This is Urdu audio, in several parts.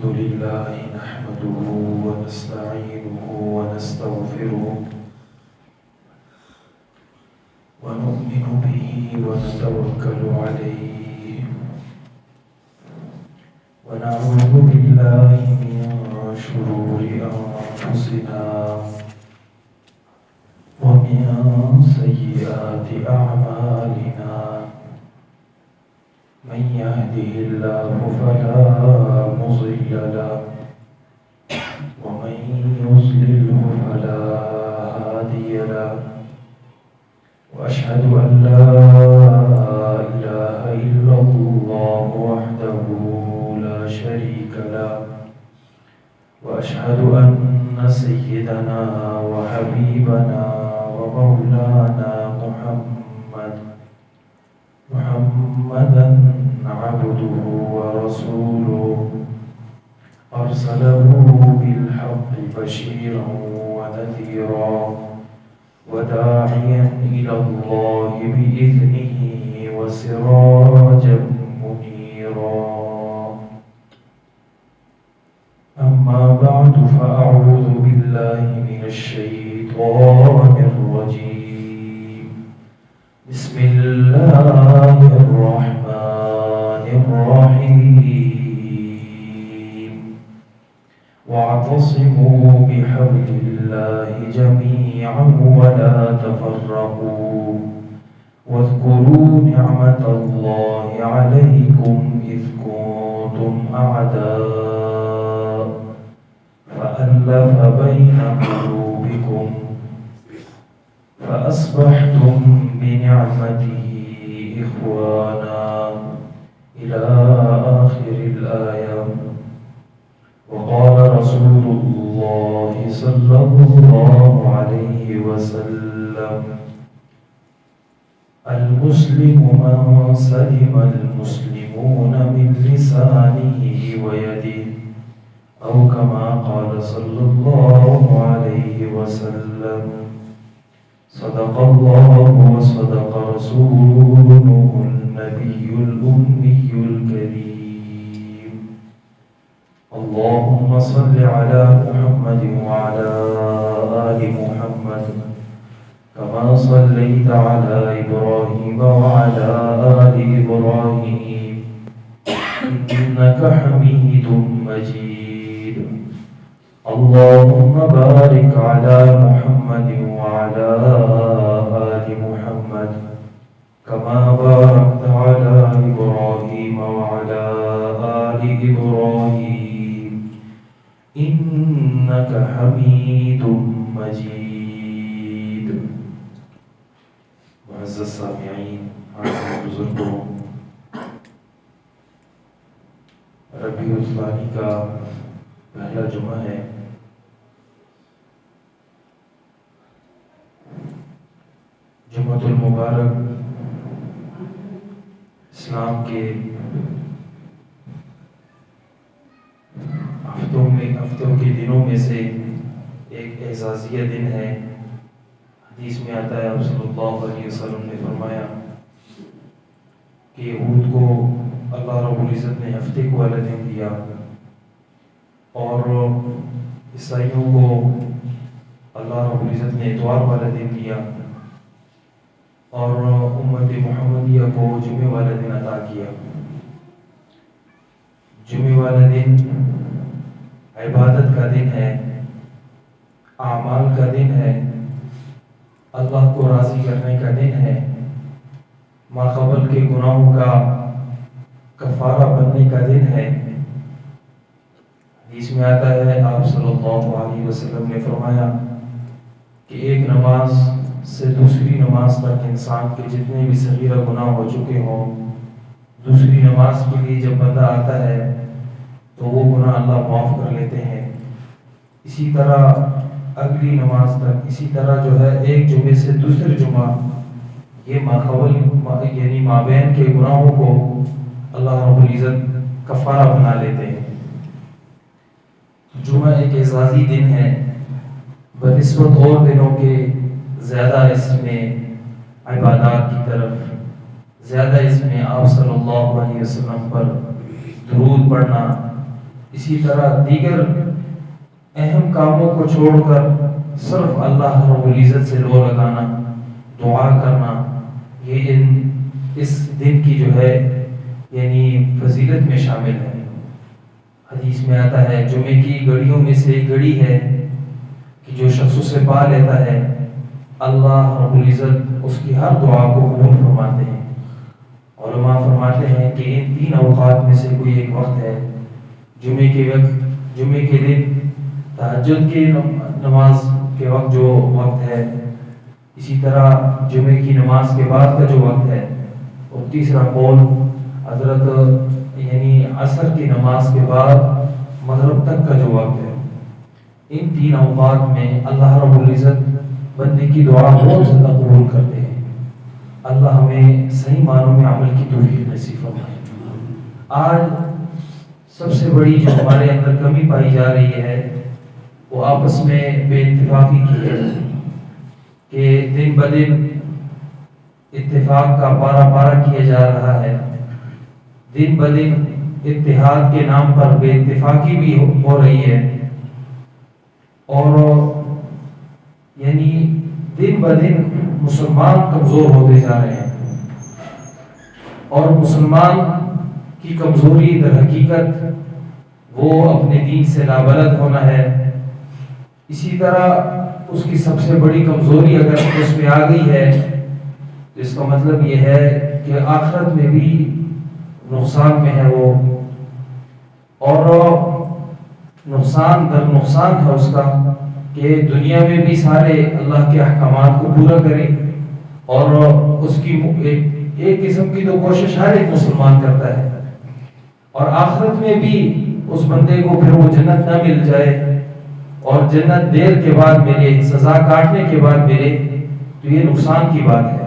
الحمد لله نحمده ونستعينه ونستغفره ونؤمن به ونتوكل عليه ونعوذ بالله من شرور أنفسنا ومن سيئات أعمالنا من يهده الله فلا مضل له ومن يضلله فلا هادي له وأشهد أن لا إله إلا الله وحده لا شريك له وأشهد أن سيدنا وحبيبنا ومولانا محمدا عبده ورسوله أرسله بالحق بشيرا ونذيرا وداعيا إلى الله بإذنه وسراجا منيرا أما بعد فأعوذ بالله من الشيطان الرجيم بسم الله الرحمن الرحيم واعتصموا بحبل الله جميعا ولا تفرقوا واذكروا نعمة الله عليكم إذ كنتم أعداء فألف بين قلوبكم فأصبحتم بنعمته إخوانا إلى آخر الآية. وقال رسول الله صلى الله عليه وسلم المسلم من سلم المسلمون من لسانه ويده أو كما قال صلى الله عليه وسلم صدق الله وصدق رسوله النبي الأمي الكريم. اللهم صل على محمد وعلى آل محمد كما صليت على إبراهيم وعلى آل إبراهيم إنك حميد مجيد. اللهم بارك على محمد وعلى آل محمد كما باركت على إبراهيم وعلى آل إبراهيم إنك حميد مجيد. معزز سامعین، عزیز بزرگوں، ربیع الثانی کا پہلا جمعہ ہے. جمعۃ المبارک اسلام کے ہفتوں کے دنوں میں سے ایک اعزازیہ دن ہے. حدیث میں آتا ہے آپ صلی اللہ علیہ وسلم نے فرمایا کہ یہود کو اللہ رب العزت نے ہفتے کو والا دن دیا اور عیسائیوں کو اللہ رب العزت نے اتوار والا دن دیا اور امت محمدیہ کو جمعے والا دن عطا کیا. جمعے والا دن عبادت کا دن ہے، اعمال کا دن ہے، اللہ کو راضی کرنے کا دن ہے، ماقبل کے گناہوں کا کفارہ بننے کا دن ہے. حدیث میں آتا ہے آپ صلی اللہ علیہ وسلم نے فرمایا کہ ایک نماز سے دوسری نماز تک انسان کے جتنے بھی صغیرہ گناہ ہو چکے ہوں، دوسری نماز کے لیے جب بندہ آتا ہے تو وہ گناہ اللہ معاف کر لیتے ہیں. اسی طرح اگلی نماز تک، اسی طرح جو ہے ایک جمعے سے دوسرے جمعہ، یہ ماقبل یعنی مابین کے گناہوں کو اللہ رب العزت کفارہ بنا لیتے ہیں. جمعہ ایک اعزازی دن ہے، بنسبت اور دنوں کے زیادہ اس میں عبادات کی طرف، زیادہ اس میں آپ صلی اللہ علیہ وسلم پر درود پڑھنا، اسی طرح دیگر اہم کاموں کو چھوڑ کر صرف اللہ رب العزت سے لو لگانا، دعا کرنا، یہ اس دن کی جو ہے یعنی فضیلت میں شامل ہے۔ حدیث میں آتا ہے جمعے کی گھڑیوں میں سے ایک گھڑی ہے کہ جو شخص اسے پا لیتا ہے اللہ رب العزت اس کی ہر دعا کو قبول فرماتے ہیں۔ علماء فرماتے ہیں کہ ان 3 اوقات میں سے کوئی ایک وقت ہے، جمعے کے دن تہجد کی نماز کے وقت جو وقت ہے، اسی طرح جمعے کی نماز کے بعد کا جو وقت ہے، اور تیسرا قول حضرت یعنی عصر کی نماز کے بعد مغرب تک کا جو وقت ہے۔ ان 3 اوقات میں اللہ رب العزت بندے کی دعا بہت زیادہ قبول کرتے ہیں۔ اللہ ہمیں صحیح معنوں میں عمل کی توفیق نصیب فرمائے۔ آج سب سے بڑی جو ہمارے اندر کمی پائی جا رہی ہے وہ آپس میں بے اتفاقی کی ہے کہ دن بدن اتفاق کا پارا پارا کیا جا رہا ہے، دن بدن اتحاد کے نام پر بے اتفاقی بھی ہو رہی ہے، اور یعنی دن بدن مسلمان کمزور ہوتے جا رہے ہیں، اور مسلمان کی کمزوری در حقیقت وہ اپنے دین سے نابلد ہونا ہے۔ اسی طرح اس کی سب سے بڑی کمزوری اگر اس میں آ گئی ہے تو اس کا مطلب یہ ہے کہ آخرت میں بھی نقصان میں ہے وہ، اور نقصان در نقصان ہے اس کا کہ دنیا میں بھی سارے اللہ کے احکامات کو پورا کرے، اور اس کی ایک قسم کی تو کوشش ہر ایک مسلمان کرتا ہے، اور آخرت میں بھی اس بندے کو پھر وہ جنت نہ مل جائے اور جنت دیر کے بعد ملے، سزا کاٹنے کے بعد ملے، تو یہ نقصان کی بات ہے۔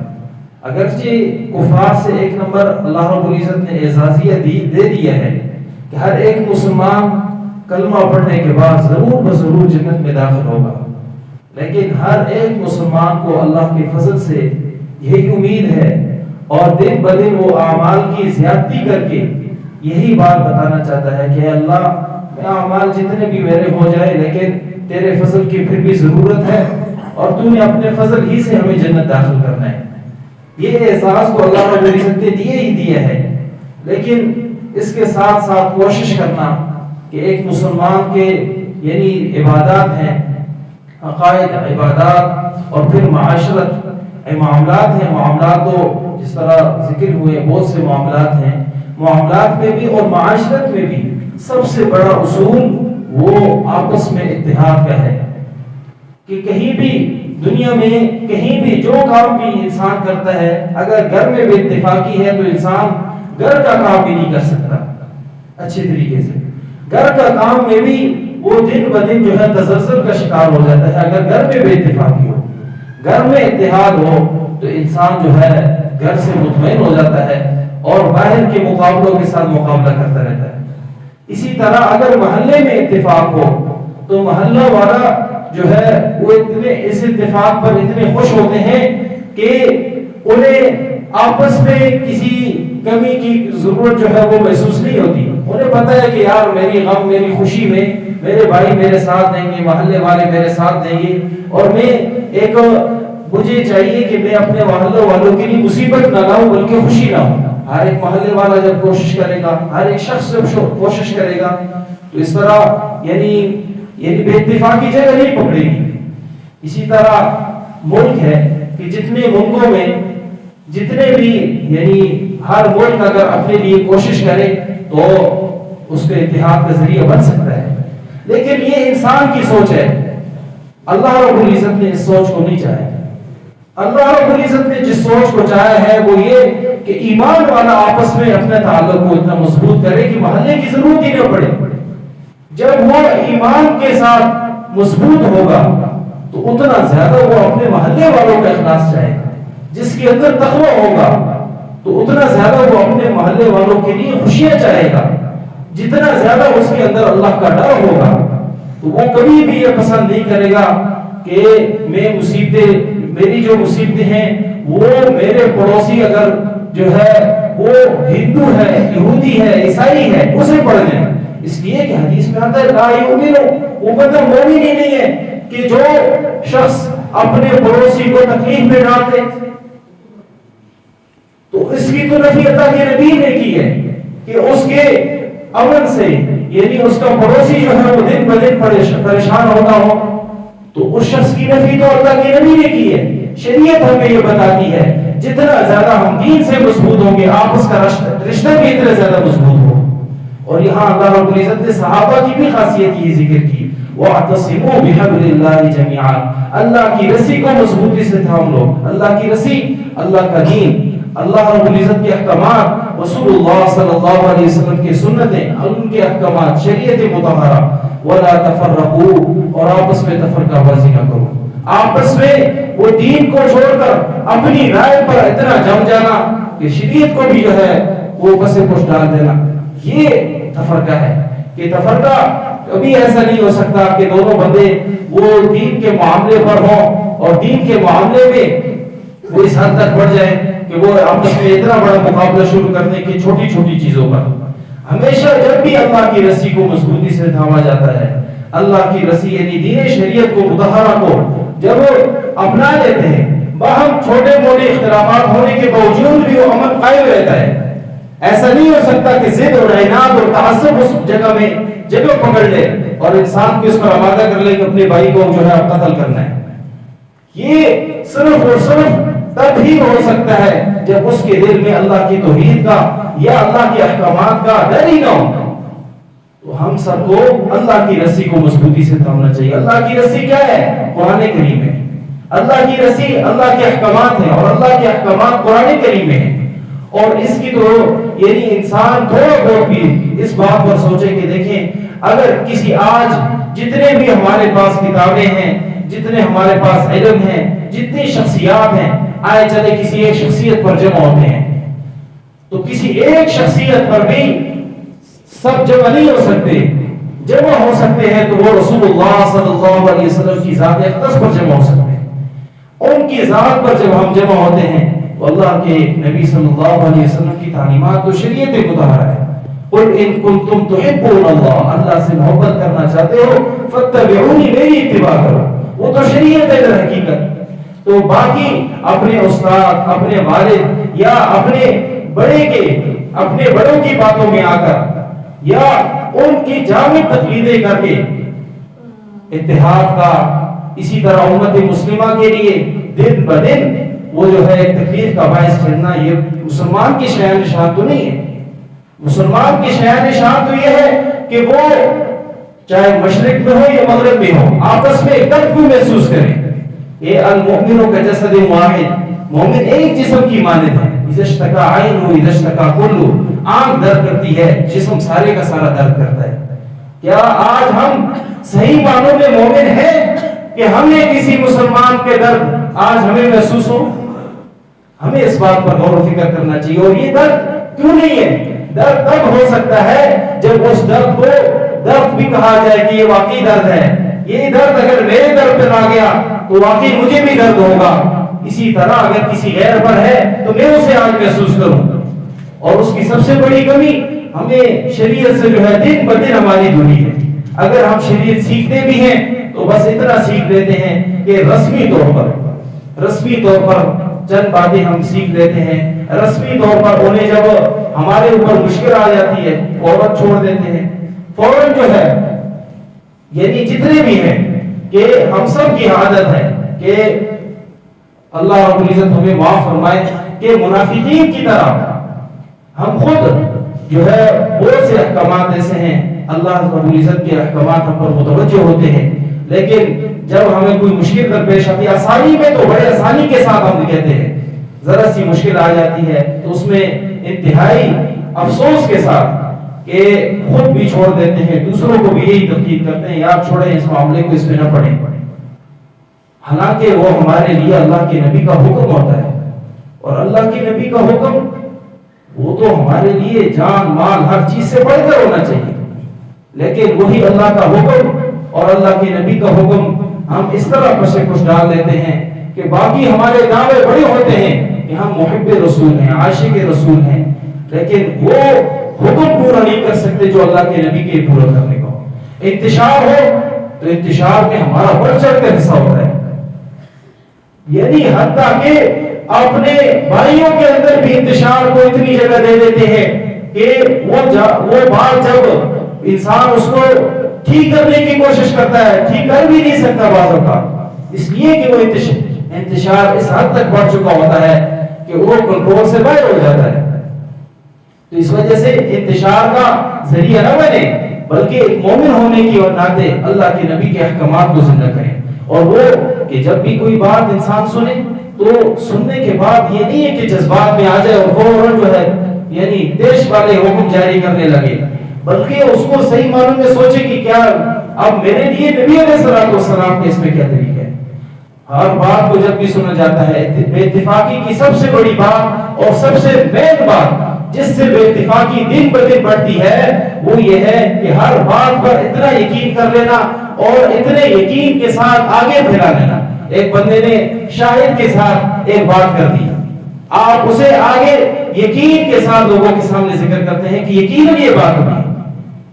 اگرچہ کفار سے ایک نمبر اللہ رب العزت نے اعزازیہ دے دیا ہے کہ ہر ایک مسلمان کلمہ پڑھنے کے بعد ضرور بضرور جنت میں داخل ہوگا، لیکن ہر ایک مسلمان کو اللہ کے فضل سے یہی امید ہے، اور دن بدن وہ اعمال کی زیادتی کر کے یہی بات بتانا چاہتا ہے کہ اللہ میں اعمال جتنے بھی میرے ہو جائے لیکن تیرے فضل کی پھر بھی ضرورت ہے، اور تو نے اپنے فضل ہی سے ہمیں جنت داخل کرنا ہے۔ یہ احساس تو اللہ رب العزت نے دیا ہے، لیکن اس کے ساتھ ساتھ کوشش کرنا کہ ایک مسلمان کے یعنی عبادات ہیں، عقائد عبادات، اور پھر معاشرت معاملات ہیں، معاملات تو جس طرح ذکر ہوئے بہت سے معاملات ہیں، معاملات میں بھی اور معاشرت میں بھی سب سے بڑا اصول وہ آپس میں اتحاد کا ہے کہ کہیں بھی دنیا میں کہیں بھی جو کام بھی انسان کرتا ہے، اگر گھر میں بے اتفاقی ہے تو انسان گھر کا کام بھی نہیں کر سکتا اچھے طریقے سے، گھر کا کام میں بھی وہ دن بدن جو ہے تزلزل کا شکار ہو جاتا ہے۔ اگر گھر میں بے اتفاقی ہو، گھر میں اتحاد ہو، تو انسان جو ہے گھر سے مطمئن ہو جاتا ہے اور باہر کے مقابلوں کے ساتھ مقابلہ کرتا رہتا ہے۔ اسی طرح اگر محلے میں اتفاق ہو تو محلہ والا جو ہے وہ اس اتفاق پر اتنے خوش ہوتے ہیں کہ انہیں آپس میں کسی کمی کی ضرورت جو ہے وہ محسوس نہیں ہوتی۔ انہیں پتہ ہے کہ یار میری غم میری خوشی میں میرے بھائی میرے ساتھ دیں گے، محلے والے میرے ساتھ دیں گے، اور مجھے چاہیے کہ میں اپنے محلے والوں کے لیے مصیبت نہ لاؤں بلکہ خوشی لاؤں۔ ہر ایک محلے والا جب کوشش کرے گا، ہر ایک شخص جب کوشش کرے گا، تو اس طرح یعنی بے اتفاقی جگہ نہیں پکڑے گی۔ اسی طرح ملک ہے کہ جتنے ملکوں میں جتنے بھی یعنی ہر ملک اگر اپنے لیے کوشش کرے تو اس کے اتحاد کا ذریعہ بن سکتا ہے، لیکن یہ انسان کی سوچ ہے، اللہ رب العزت نے اس سوچ کو نہیں چاہا۔ اللہ رب العزت نے جس سوچ کو چاہا ہے وہ یہ کہ ایمان والا آپس میں اپنے تعلق کو اتنا مضبوط کرے کہ محلے کی ضرورت ہی نہ پڑے۔ جب وہ ایمان کے ساتھ مضبوط ہوگا تو اتنا زیادہ وہ اپنے محلے والوں کا اخلاص چاہے گا، جس کے اندر تقویٰ ہوگا تو اتنا زیادہ وہ اپنے محلے والوں کے لیے خوشیاں چاہے گا، جتنا زیادہ اس کے اندر اللہ کا ڈر ہوگا تو وہ کبھی بھی یہ پسند نہیں کرے گا کہ میری جو مصیبتیں ہیں وہ میرے پڑوسی اگر جو ہے وہ ہندو ہے، یہودی ہے، عیسائی ہے، اسے پڑھ لیں، اس لیے کہ حدیث میں آتا ہے لا یؤمن، وہ بندہ مومن ہی نہیں ہے کہ جو شخص اپنے پڑوسی کو تکلیف میں ڈال دے. تو اس کی تو نفی اللہ کے نبی نے کی ہے کہ اس کے امن سے، یعنی اس کا پڑوسی جو ہے وہ دن بدن پریشان ہوتا ہو، تو اس شخص کی نفی تو اللہ کے نبی نے کی ہے. شریعت ہمیں یہ بتاتی ہے جتنا زیادہ ہم دین سے مضبوط ہوں گے آپس کا رشتہ بھی اتنا زیادہ مضبوط ہو. اور یہاں اللہ رب العزت نے صحابہ کی بھی خاصیت یہ ذکر کی، وَاعْتَصِمُوا بِحَبْلِ اللَّهِ جَمِيعًا، اللہ کی رسی کو مضبوطی سے تھام لو. اللہ کی رسی، اللہ کا دین، اللہ رب العزت کے احکامات، رسول اللہ صلی اللہ علیہ وسلم کی سنتیں، ان کے احکامات، شریعت مطہرہ. وَلَا تَفَرَّقُوا، اور آپس میں تفرقہ بازی نہ کرو. آپس میں وہ دین کو چھوڑ کر اپنی رائے پر اتنا جم جانا کہ شریعت کو بھی جو ہے وہ پسے پوش ڈال دینا، یہ تفرقہ ہے. کہ تفرقہ کبھی ایسا نہیں ہو سکتا کہ دونوں بندے وہ دین کے معاملے پر ہوں اور دین کے معاملے میں وہ اس حد تک بڑھ جائے کہ وہ آپس میں اتنا بڑا مقابلہ شروع کر دیں کہ چھوٹی چھوٹی چیزوں پر. ہمیشہ جب بھی اللہ کی رسی کو مضبوطی سے تھاما جاتا ہے، اللہ کی رسی یعنی دین شریعت کو مطہرہ کو جب اپنا لیتے ہیں، باہم چھوٹے موٹے اختلافات ہونے کے باوجود بھی وہ امن قائم رہتا ہے. ایسا نہیں ہو سکتا کہ ضد اور عناد اور تعصب اس جگہ میں جگہ پکڑ لے اور انسان کو اس پر آمادہ کر لے کہ اپنے بھائی کو جو ہے قتل کرنا ہے. یہ صرف اور صرف تب ہی ہو سکتا ہے جب اس کے دل میں اللہ کی توحید کا یا اللہ کے احکامات کا ڈر ہی نہ ہو. تو ہم سب کو اللہ کی رسی کو مضبوطی سے تھامنا چاہیے. اللہ کی رسی کیا ہے؟ قرآن کریم ہے. اللہ کی رسی اللہ کے احکامات ہیں اور اللہ کے احکامات قرآن کریم میں ہیں. اور اس کی تو یعنی انسان تھوڑا بہت بھی اس بات پر سوچے کہ دیکھیں اگر کسی آج جتنے بھی ہمارے پاس کتابیں ہیں، جتنے ہمارے پاس علم ہیں، جتنی شخصیات ہیں، آئے چلے کسی ایک شخصیت پر جمع ہوتے ہیں تو کسی ایک شخصیت پر بھی سب جمع نہیں ہو سکتے. جمع ہو سکتے ہیں تو وہ رسول اللہ صلی اللہ علیہ وسلم کی ذات اقدس پر جمع ہو سکتے ہیں. ان کی ذات پر جب ہم جمع ہوتے ہیں تو اللہ کے نبی صلی اللہ علیہ وسلم کی تعلیمات تو شریعت مطہرہ ہے. قل ان کنتم تحبون اللہ، اللہ سے محبت کرنا چاہتے ہو فاتبعونی، میری اتباع کرو. وہ تو شریعت ہے در حقیقت. تو باقی اپنے استاد، اپنے والد یا اپنے بڑوں کی باتوں میں آ کر یا ان کی جامد تقلیدیں کر کے اتحاد کا، اسی طرح امت مسلمہ کے لیے دن بدن وہ جو ہے تکلیف کا باعث ٹھہرنا، یہ مسلمان کی شان نشان تو نہیں ہے. مسلمان کی شان نشان تو یہ ہے کہ وہ چاہے مشرق میں ہو یا مغرب میں ہو آپس میں درد کو محسوس کریں. یہ المؤمن کا جسد واحد، مومن ایک جسم کی مانند ہے. اذا اشتکا عین ہو اذا اشتکا کل، آنکھ درد کرتی ہے، جسم سارے کا سارا درد کرتا ہے. کیا آج ہم صحیح معنوں میں مومن ہیں کہ ہمیں کسی مسلمان کے درد آج ہمیں محسوس ہو؟ ہمیں اس بات پر غور و فکر کرنا چاہیے. اور یہ درد کیوں نہیں ہے؟ درد تب ہو سکتا ہے جب اس درد کو درد بھی کہا جائے کہ یہ واقعی درد ہے. یہ درد اگر میرے درد پر آ گیا تو واقعی مجھے بھی درد ہوگا. اسی طرح اگر کسی غیر پر ہے تو میں اسے آج محسوس کروں. اور اس کی سب سے بڑی کمی ہمیں شریعت سے جو ہے دن بدن ہماری دوری ہے. اگر ہم شریعت سیکھتے بھی ہیں تو بس اتنا سیکھ لیتے ہیں کہ رسمی طور پر چند باتیں ہم سیکھ لیتے ہیں. رسمی طور پر انہیں جب ہمارے اوپر مشکل آ جاتی ہے فوراً چھوڑ دیتے ہیں. فوراً جو ہے یعنی جتنے بھی ہیں کہ ہم سب کی عادت ہے کہ اللہ رب العزت ہمیں معاف فرمائے کہ منافقین کی طرح ہم خود جو ہے بہت سے احکامات ایسے ہیں اللہ رب العزت کے احکامات ہم پر متوجہ ہوتے ہیں، لیکن جب ہمیں کوئی مشکل در پیش آتی ہے آسانی میں تو بڑے آسانی کے ساتھ ہم کہتے ہیں، ذرا سی مشکل آ جاتی ہے تو اس میں انتہائی افسوس کے ساتھ کہ خود بھی چھوڑ دیتے ہیں، دوسروں کو بھی یہی تلقین کرتے ہیں یار چھوڑیں اس معاملے کو، اس میں نہ پڑیں. حالانکہ وہ ہمارے لیے اللہ کے نبی کا حکم ہوتا ہے اور اللہ کے نبی کا حکم وہ تو ہمارے لیے جان مال ہر چیز سے بڑھ کر ہونا چاہیے. لیکن وہی اللہ کا حکم اور اللہ کے نبی کا حکم ہم اس طرح پشے کچھ ڈال دیتے ہیں کہ باقی ہمارے دعوے بڑے ہوتے ہیں کہ ہم محب رسول ہیں، عاشق رسول ہیں، لیکن وہ حکم پورا نہیں کر سکتے جو اللہ کے نبی کے پورا کرنے کا ہو۔ انتشار ہو تو انتشار میں ہمارا بڑھ چڑھ کر حصہ ہوتا ہے، یعنی حتیٰ کہ اپنے بھائیوں کے اندر بھی انتشار کو اتنی جگہ دے دیتے ہیں کہ وہ بات جب انسان اس کو ٹھیک کرنے کی کوشش کرتا ہے ٹھیک کر بھی نہیں سکتا بعض اوقات، اس لیے کہ وہ انتشار اس حد تک بڑھ چکا ہوتا ہے کہ وہ کنٹرول سے باہر ہو جاتا ہے۔ تو اس وجہ سے انتشار کا ذریعہ نہ بنے، بلکہ ایک مومن ہونے کی ناطے اللہ کے نبی کے احکامات کو زندہ کریں، اور وہ کہ جب بھی کوئی بات انسان سنے تو سننے کے بعد یہ نہیں ہے کہ جذبات میں آ جائے اور فوراً جو ہے یعنی دیش والے حکم جاری کرنے لگے، بلکہ اس کو صحیح معنوں میں سوچے کہ کیا اب میرے لیے نبی علیہ السلام کے اس میں کیا طریقہ ہے۔ ہر بات کو جب بھی سنا جاتا ہے، بے اتفاقی کی سب سے بڑی بات اور سب سے مین بات جس سے بے اتفاقی دن بدن بڑھتی ہے وہ یہ ہے کہ ہر بات پر اتنا یقین کر لینا اور اتنے یقین کے ساتھ آگے پھیلا لینا۔ ایک بندے نے شاہد کے ساتھ ایک بات کر دی، آپ اسے آگے یقین کے ساتھ لوگوں کے سامنے ذکر کرتے ہیں کہ یقیناً یہ بات ہوئی،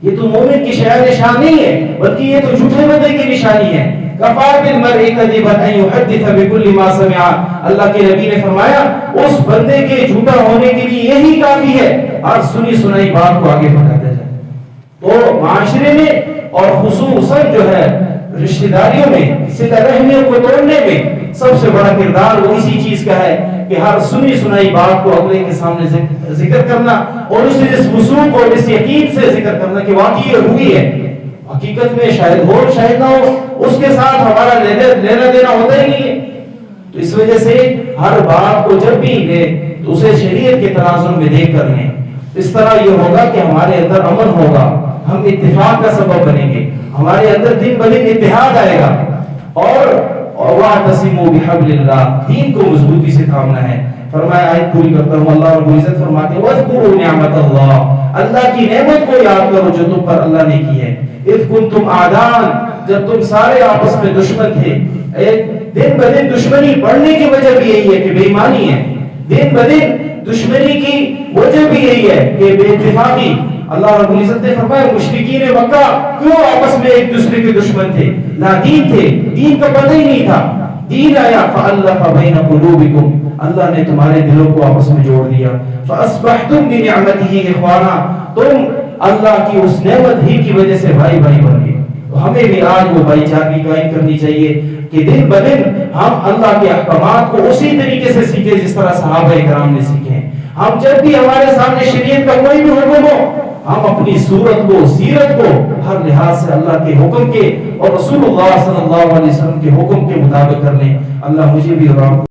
یہ تو مومن کی شاید نشان نہیں ہے بلکہ یہ تو جھوٹے بندے کی نشانی ہے۔ کفا بالمرء کذبا ان يحدث بكل ما سمع، اللہ کے نبی نے فرمایا اس بندے کے جھوٹا ہونے کے لیے یہی کافی ہے، ہر سنی سنائی بات کو آگے بڑھاتا جائے۔ تو معاشرے میں اور خصوصاً جو ہے رشتہ داریوں میں صلہ رحمیوں کو توڑنے میں سب سے بڑا کردار وہ اسی چیز کا ہے کہ ہر سنی سنائی بات کو اگلے کے سامنے ذکر کرنا اور اسے اس وثوق اور اس یقین سے ذکر کرنا کہ واقعی یہ ہوئی ہے، حقیقت میں شاید ہو شاید نہ ہو، اس کے ساتھ ہمارا لینا دینا ہوتا ہی نہیں ہے۔ تو اس وجہ سے ہر بات کو جب بھی لے تو اسے شریعت کے تناظر میں دیکھ کر لیں، اس طرح یہ ہوگا کہ ہمارے اندر امن ہوگا، ہم اتفاق کا سبب بنیں گے، ہمارے اندر دن بدن اتحاد آئے گا، اور وَاعْتَصِمُوا بِحَبْلِ اللَّهِ، دین کو مضبوطی سے تھامنا ہے۔ فرمایا آیت پوری کرتا ہوں، اللہ رب العزت فرماتے ہیں وَاذْكُرُوا نِعْمَتَ اللَّهِ، اللہ کی نعمت کو یاد کرو جو تم پر اللہ نے کی ہے، اِذْ كُنْتُمْ أَعْدَاءً، جب تم سارے آپس میں دشمن تھے۔ دن بدن دشمنی بڑھنے کی وجہ بھی یہی ہے کہ بے ایمانی ہے، دن بدن دشمنی کی وجہ بھی یہی ہے کہ بے اتفاقی۔ اللہ رب العزت نے فرمایا مشرکین مکہ کیوں آپس میں ایک دوسرے کے دشمن تھے؟ لا دین تھے، دین کا پتہ ہی نہیں تھا، دین آیا فَأَلَّفَ بَيْنَ قُلُوبِكُمْ، اللہ نے تمہارے دلوں کو آپس میں جوڑ دیا، فَأَصْبَحْتُمْ بِنِعْمَتِهِ إِخْوَانًا، تم اللہ کی اس نعمت ہی کی وجہ سے بھائی بھائی بن گئے۔ تو ہمیں بھی آج وہ بھائی چارگی قائم کرنی چاہیے کہ دن بدن ہم اللہ کے احکامات کو اسی طریقے سے سیکھیں جس طرح صحابہ کرام نے سیکھے۔ ہم جب بھی ہمارے سامنے شریعت کا کوئی بھی حکم ہو، ہم اپنی صورت کو سیرت کو ہر لحاظ سے اللہ کے حکم کے اور رسول اللہ صلی اللہ علیہ وسلم کے حکم کے مطابق کر لیں۔ اللہ مجھے بھی اور آپ